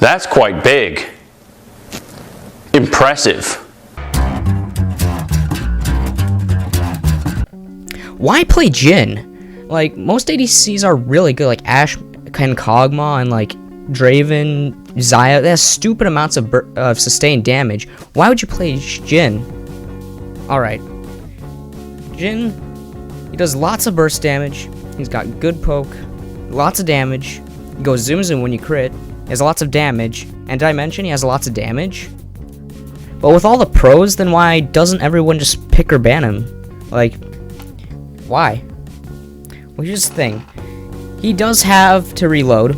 That's quite big. Impressive. Why play Jhin? Like, most ADCs are really good, like Ashe and Kog'Maw and like Draven, Xayah. They have stupid amounts of sustained damage. Why would you play Jhin? Alright. Jhin, he does lots of burst damage. He's got good poke, lots of damage. He goes zoom zoom when you crit. He has lots of damage. And did I mention he has lots of damage? But with all the pros, then why doesn't everyone just pick or ban him? Like, why? Well, here's the thing. He does have to reload.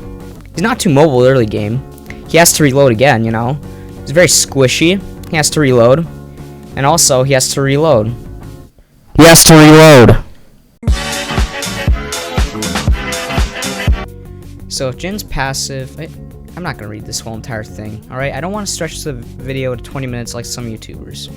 He's not too mobile early game. He has to reload again, you know? He's very squishy. He has to reload. And also, he has to reload. He has to reload. So if Jin's passive... I'm not going to read this whole entire thing, alright? I don't want to stretch the video to 20 minutes like some YouTubers.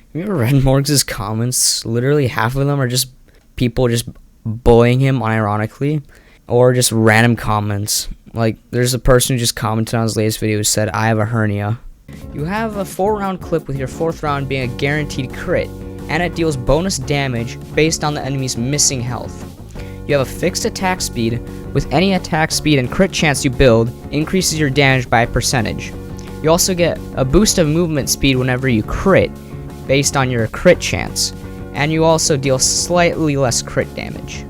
Have you ever read Morgs' comments? Literally half of them are just people just bullying him unironically, or just random comments. Like, there's a person who just commented on his latest video who said, "I have a hernia." You have a 4-round clip with your 4th round being a guaranteed crit, and it deals bonus damage based on the enemy's missing health. You have a fixed attack speed. With any attack speed and crit chance you build, increases your damage by a percentage. You also get a boost of movement speed whenever you crit, based on your crit chance, and you also deal slightly less crit damage.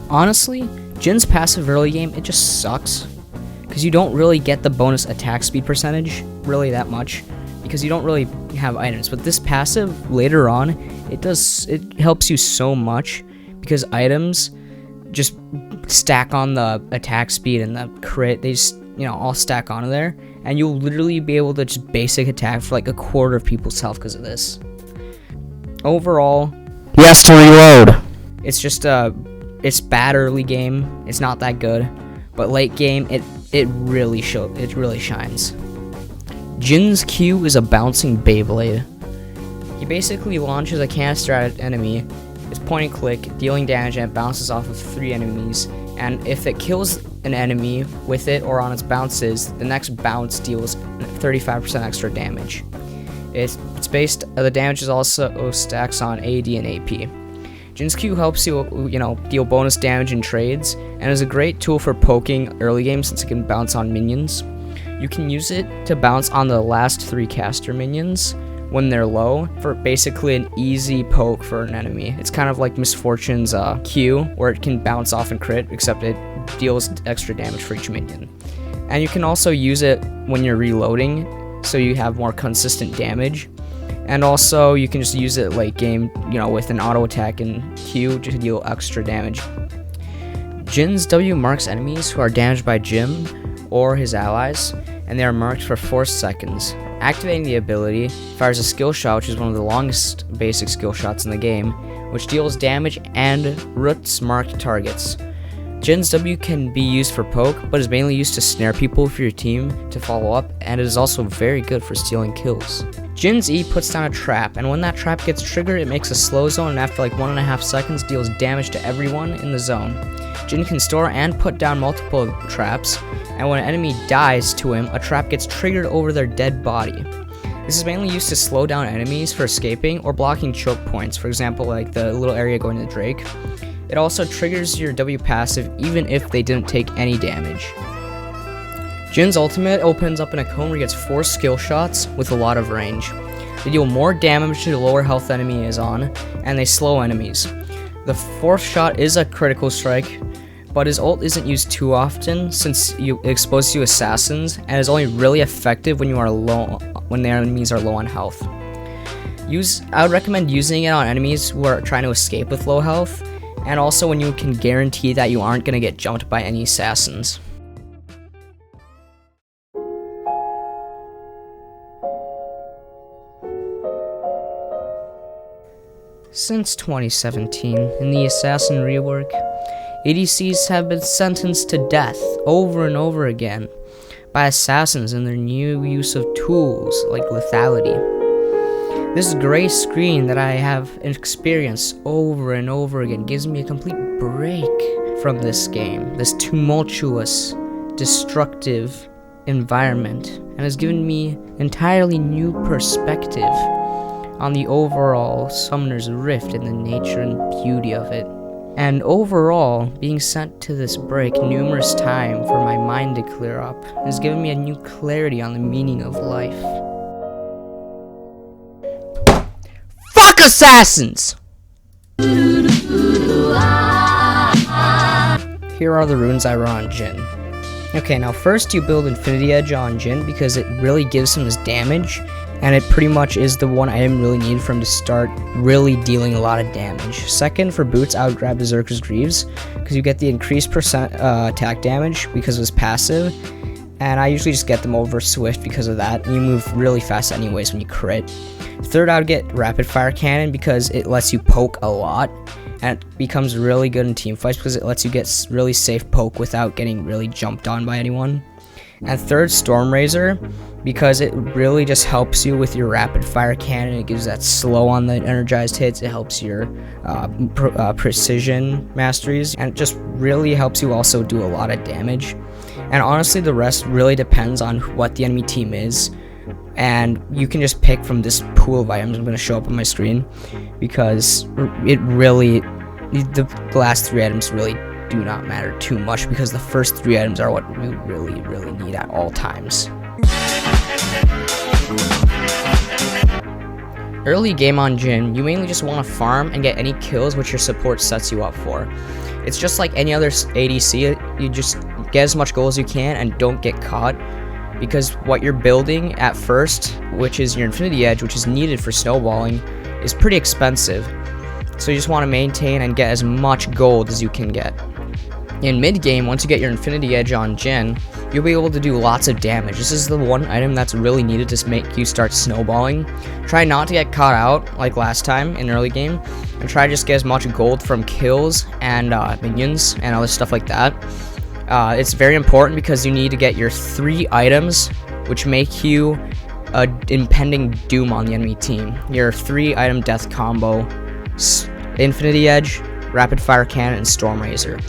Honestly, Jin's passive early game, it just sucks, because you don't really get the bonus attack speed percentage, really that much, because you don't really have items. But this passive, later on, it helps you so much, because items just stack on the attack speed and the crit, they just, you know, all stack onto there, and you'll literally be able to just basic attack for like a quarter of people's health because of this. Overall, he has to reload. It's just it's bad early game. It's not that good, but late game, it really shines. Jin's Q is a bouncing Beyblade. He basically launches a canister at an enemy. It's point and click, dealing damage, and it bounces off of 3 enemies. And if it kills an enemy with it or on its bounces, the next bounce deals 35% extra damage. It's based. The damage is also stacks on AD and AP. Jin's Q helps you, deal bonus damage in trades, and is a great tool for poking early game since it can bounce on minions. You can use it to bounce on the last 3 caster minions when they're low, for basically an easy poke for an enemy. It's kind of like Misfortune's Q, where it can bounce off and crit, except it deals extra damage for each minion. And you can also use it when you're reloading, so you have more consistent damage. And also, you can just use it late game, with an auto attack and Q to deal extra damage. Jin's W marks enemies who are damaged by Jhin or his allies, and they are marked for 4 seconds. Activating the ability fires a skill shot, which is one of the longest basic skill shots in the game, which deals damage and roots marked targets. Jin's W can be used for poke, but is mainly used to snare people for your team to follow up, and it is also very good for stealing kills. Jin's E puts down a trap, and when that trap gets triggered, it makes a slow zone, and after like 1.5 seconds deals damage to everyone in the zone. Jhin can store and put down multiple traps, and when an enemy dies to him, a trap gets triggered over their dead body. This is mainly used to slow down enemies for escaping or blocking choke points, for example like the little area going to the Drake. It also triggers your W passive even if they didn't take any damage. Jin's ultimate opens up in a cone where he gets 4 skill shots with a lot of range. They deal more damage to the lower health enemy is on, and they slow enemies. The 4th shot is a critical strike, but his ult isn't used too often since it exposes you assassins, and is only really effective when the enemies are low on health. I would recommend using it on enemies who are trying to escape with low health, and also when you can guarantee that you aren't going to get jumped by any assassins. Since 2017, in the Assassin rework, ADCs have been sentenced to death over and over again, by assassins and their new use of tools like lethality. This gray screen that I have experienced over and over again gives me a complete break from this game, this tumultuous, destructive environment, and has given me entirely new perspective on the overall Summoner's Rift and the nature and beauty of it. And overall, being sent to this break numerous times for my mind to clear up has given me a new clarity on the meaning of life. Fuck assassins! Here are the runes I run on Jhin. Okay, now first you build Infinity Edge on Jhin because it really gives him his damage, and it pretty much is the one item really needed for him to start really dealing a lot of damage. Second, for boots, I would grab Berserker's Greaves because you get the increased attack damage because of his passive, and I usually just get them over Swift because of that, and you move really fast anyways when you crit. Third, I would get Rapid Fire Cannon because it lets you poke a lot, and it becomes really good in team fights because it lets you get really safe poke without getting really jumped on by anyone. And third, Storm Razor, because it really just helps you with your Rapid Fire Cannon. It gives that slow on the energized hits, it helps your precision masteries, and it just really helps you also do a lot of damage. And honestly, the rest really depends on what the enemy team is, and you can just pick from this pool of items I'm going to show up on my screen, because it really, the last 3 items really do not matter too much, because the first 3 items are what we really need at all times. Early game on Jhin, you mainly just want to farm and get any kills which your support sets you up for. It's just like any other ADC, you just get as much gold as you can and don't get caught, because what you're building at first, which is your Infinity Edge, which is needed for snowballing, is pretty expensive. So you just want to maintain and get as much gold as you can get. In mid-game, once you get your Infinity Edge on Jhin, you'll be able to do lots of damage. This is the one item that's really needed to make you start snowballing. Try not to get caught out like last time in early game, and try to just get as much gold from kills and minions and other stuff like that. It's very important because you need to get your 3 items which make you an impending doom on the enemy team. Your 3 item death combo: Infinity Edge, Rapid Fire Cannon, and Storm Razor.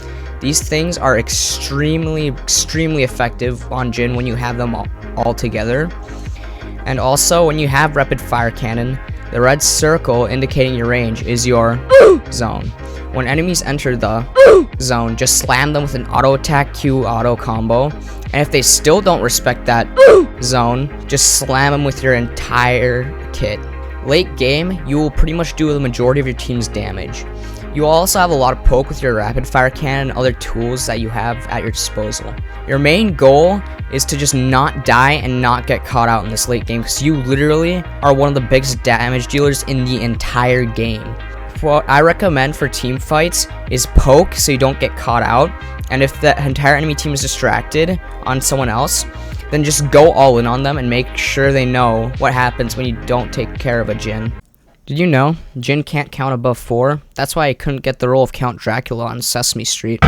These things are extremely effective on Jhin when you have them all together. And also, when you have Rapid Fire Cannon, the red circle indicating your range is your zone. When enemies enter the zone, just slam them with an auto attack Q auto combo, and if they still don't respect that zone, just slam them with your entire kit. Late game, you will pretty much do the majority of your team's damage. You will also have a lot of poke with your Rapid Fire Cannon and other tools that you have at your disposal. Your main goal is to just not die and not get caught out in this late game, because you literally are one of the biggest damage dealers in the entire game. What I recommend for team fights is poke so you don't get caught out, and if the entire enemy team is distracted on someone else, then just go all in on them and make sure they know what happens when you don't take care of a Jhin. Did you know Jhin can't count above 4? That's why I couldn't get the role of Count Dracula on Sesame Street.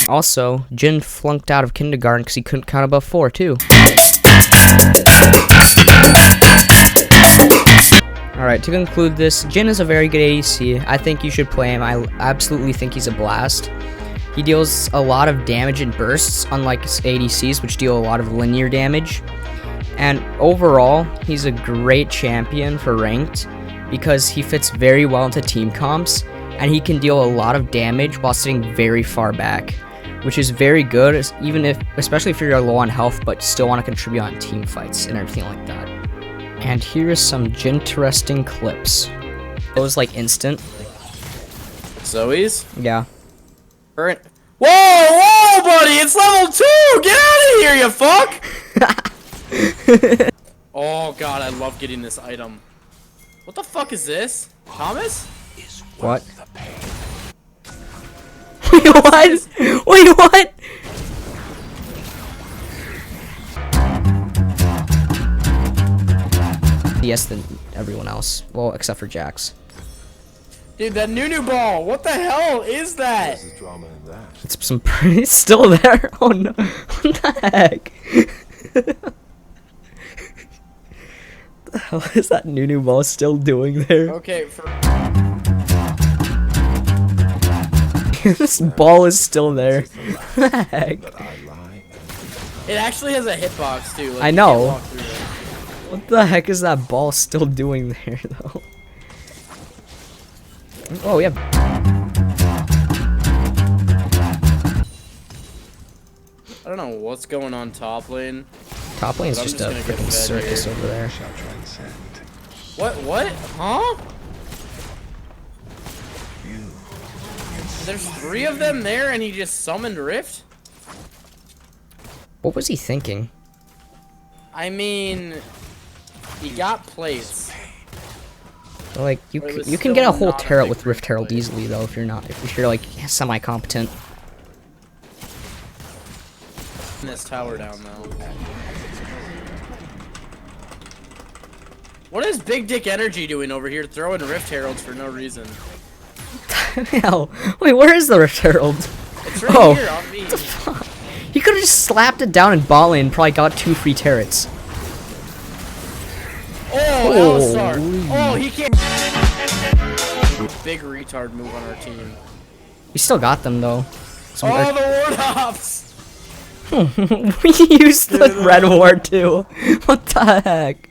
Also, Jhin flunked out of kindergarten because he couldn't count above 4 too. Alright, to conclude this, Jhin is a very good ADC. I think you should play him. I absolutely think he's a blast. He deals a lot of damage in bursts, unlike ADCs, which deal a lot of linear damage. And overall, he's a great champion for ranked because he fits very well into team comps, and he can deal a lot of damage while sitting very far back, which is very good, especially if you're low on health but still want to contribute on team fights and everything like that. And here is some Jhin-interesting clips. It was like instant. Zoe's? Yeah. Whoa, buddy! It's level 2! Get out of here, you fuck! Oh god, I love getting this item. What the fuck is this? Thomas? What? Wait, what? Wait, what? Yes, than everyone else. Well, except for Jax. Dude, that new ball. What the hell is that? There's drama in that. It's some pretty still there. Oh no! What the heck? What the hell is that new ball still doing there? Okay, This ball is still there. What the heck? But I lie. it actually has a hitbox too. Like, I you know. can't walk through it. What the heck is that ball still doing there though? Oh yeah. I don't know what's going on top lane. Top lane's But I'm just just a gonna get freaking fed circus here. over there. Shall transcend. What? Huh? You. There's 3 of them there and he just summoned Rift? What was he thinking? I mean, he got plates. Like you, But it was you can still get a whole not a turret big with Rift Herald play. easily though if you're like semi-competent. This tower down though. What is Big Dick Energy doing over here throwing Rift Heralds for no reason? Hell, wait, where is the Rift Herald? It's right Oh. here on me. He could have just slapped it down in bot lane and probably got 2 free turrets. Oh, Alistar. Holy. Oh, he can't. Big retard move on our team. We still got them though. Some Oh, the ward hops. we used the red ward too. What the heck?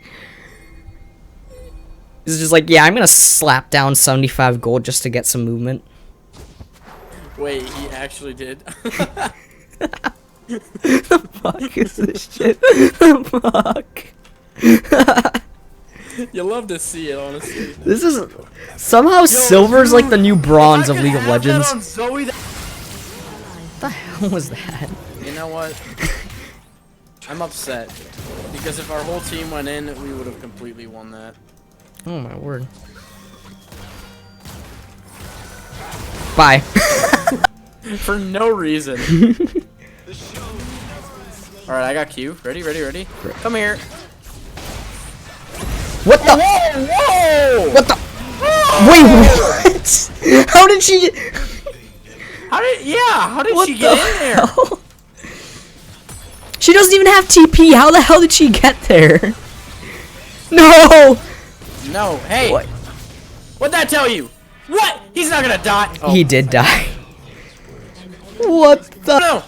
He's just like, yeah, I'm gonna slap down 75 gold just to get some movement. Wait, he actually did. The fuck is this shit? The fuck? You love to see it, honestly. This is somehow silver's like the new bronze of League of Legends. On Zoe, What the hell was that? you know what? I'm upset because if our whole team went in, we would have completely won that. Oh my word. Bye. For no reason. Alright, I got Q. Ready? Come here. What the? Whoa! Whoa! What the? Wait, what? How did she? How did What she get the in there? hell? She doesn't even have TP. How the hell did she get there? No. No, hey. What? What'd that tell you? What? He's not gonna die. Oh, He did die. What the? no.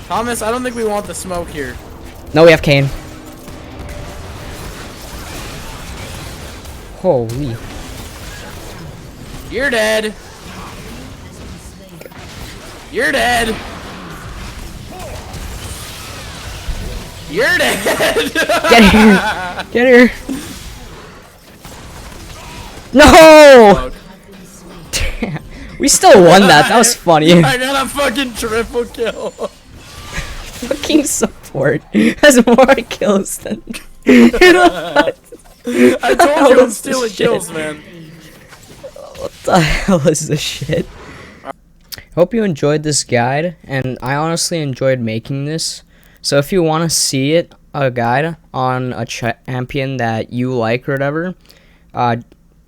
Thomas, I don't think we want the smoke here. No, we have Kane. Holy. You're dead. You're dead. You're dead. Get here. Get here. No. Damn. We still won that. That was funny. I got a fucking triple kill. Fucking support has more kills than. What I told you I'm is this stealing shit? kills, man. the hell is this shit? Hope you enjoyed this guide, and I honestly enjoyed making this. So if you want to see it, a guide on a champion that you like or whatever,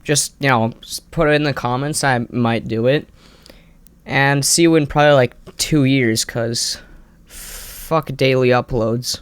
just, you know, put it in the comments. I might do it. And see you in probably like 2 years, because fuck daily uploads.